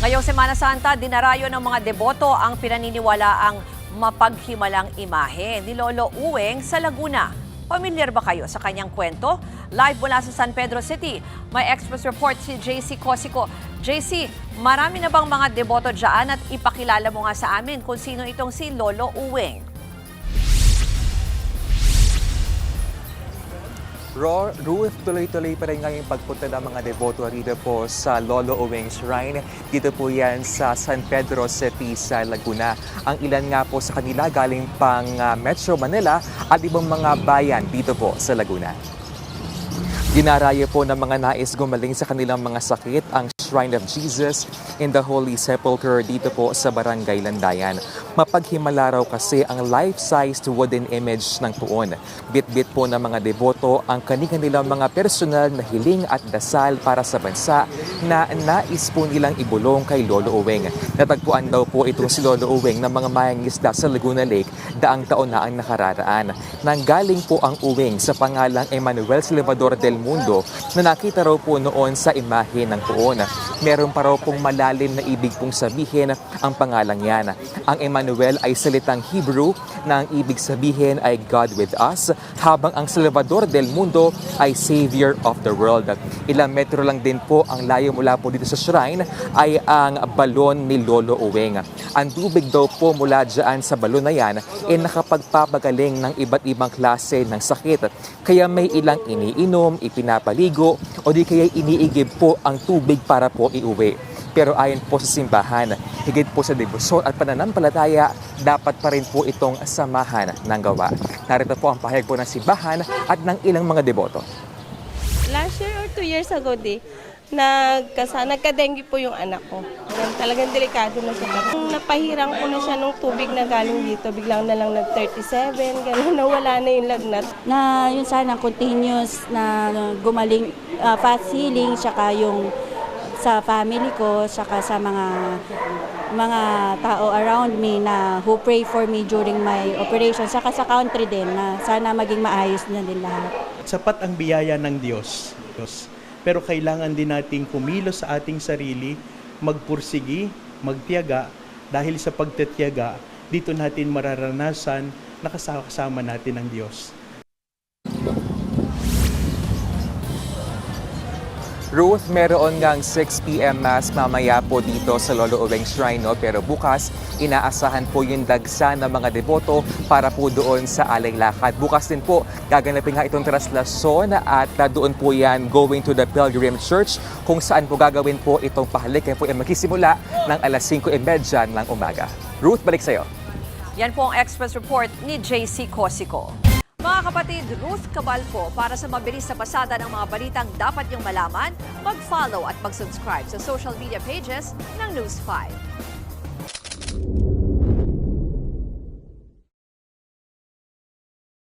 Ngayong Semana Santa, dinarayo ng mga deboto ang pinaniniwalaang mapaghimalang imahe ni Lolo Uweng sa Laguna. Pamilyar ba kayo sa kanyang kwento? Live mula sa San Pedro City, may Express report si JC Cosico. JC, marami na bang mga deboto dyan at ipakilala mo nga sa amin kung sino itong si Lolo Uweng? Ruth, tuloy-tuloy pa rin ngayong pagpunta ng mga deboto rito po sa Lolo Uweng Shrine. Dito po yan sa San Pedro City sa Laguna. Ang ilan nga po sa kanila galing pang Metro Manila at ibang mga bayan dito po sa Laguna. Dinarayo po ng mga nais gumaling sa kanilang mga sakit ang Shrine of Jesus in the Holy Sepulchre dito po sa Barangay Landayan. Mapaghimala raw kasi ang life-sized wooden image ng puon. Bit-bit po ng mga deboto ang kanilang mga personal na hiling at dasal para sa bansa na nais po nilang ibulong kay Lolo Uweng. Natagpuan daw po itong si Lolo Uweng ng mga mangingisda sa Laguna Lake daang taon na ang nakararaan. Nanggaling po ang Uweng sa pangalang Emmanuel Salvador del Mundo na nakita raw po noon sa imahe ng puon. Meron pa raw pong malalim na ibig pong sabihin ang pangalang yan. Ang Emmanuel ay salitang Hebrew na ang ibig sabihin ay God with us, habang ang Salvador del Mundo ay Savior of the world. Ilang metro lang din po ang layo mula po dito sa shrine ay ang balon ni Lolo Uweng. Ang tubig daw po mula dyan sa balon na yan ay nakapagpapagaling ng iba't ibang klase ng sakit. Kaya may ilang iniinom, ipinapaligo o di kaya iniigib po ang tubig para po iuwi. Pero ayon po sa simbahan, higit po sa debosyon at pananampalataya, dapat pa rin po itong samahan ng gawa. Narito po ang pahayag po ng simbahan at ng ilang mga deboto. Last year or 2 years ago nagka-dengue po yung anak ko. Talagang delikado na siya. Napahirang ko na siya nung tubig na galing dito. Biglang na lang nag-37, gano'n, nawala na yung lagnat. Na yun sana continuous na gumaling, fast healing, saka yung sa family ko, saka sa mga tao around me na who pray for me during my operation, saka sa country din na sana maging maayos na din lahat. Sapat ang biyaya ng Diyos. Pero kailangan din nating kumilos sa ating sarili, magpursigi, magtiyaga, dahil sa pagtitiyaga, dito natin mararanasan na kasama natin ang Diyos. Ruth, meron ngang 6 p.m. Mass mamaya po dito sa Lolo Uweng Shrine, no? Pero bukas, inaasahan po yung dagsa ng mga deboto para po doon sa Alay Lakad. Bukas din po, gaganapin nga itong traslasyon at doon po yan going to the Pilgrim Church kung saan po gagawin po itong pahalik. Kaya po yan magsisimula ng alas 5:30 ng umaga. Ruth, balik sa'yo. Yan po ang Express report ni JC Cosico. Mga kapatid, Ruth Cabalco, para sa mabilis na pasada ng mga balitang dapat niyong malaman, mag-follow at mag-subscribe sa social media pages ng News 5.